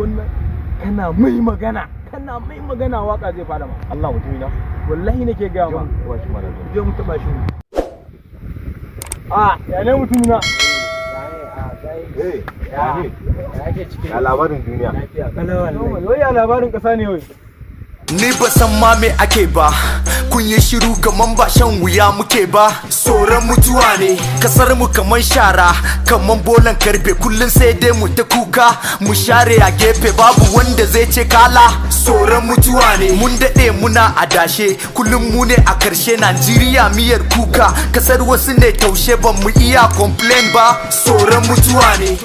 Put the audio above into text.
wannan kana mai magana waka zai fara ma. Allah mutumina. Wallahi nake ga ma. Je mu taba shi. Ya ne mutumina? Ya labarin duniya. Ya labarin kasa ne wai. Ni ba san ma me ake ba, kun yi shiru kaman ba shan wuya muke ba. Tsoron mutuwa ne, kasar mu kaman shara, kaman bolan karfe kullun sai dai mu ta kuka. Mu share a gefe babu wanda zai ce kala. Tsoron mutuwa ne, mun daɗe muna adashe, kullum mu ne a karshe. Najeriya miyar kuka, kasar wasu ne taushe ban mu iya complain ba. Tsoron mutuwa ne.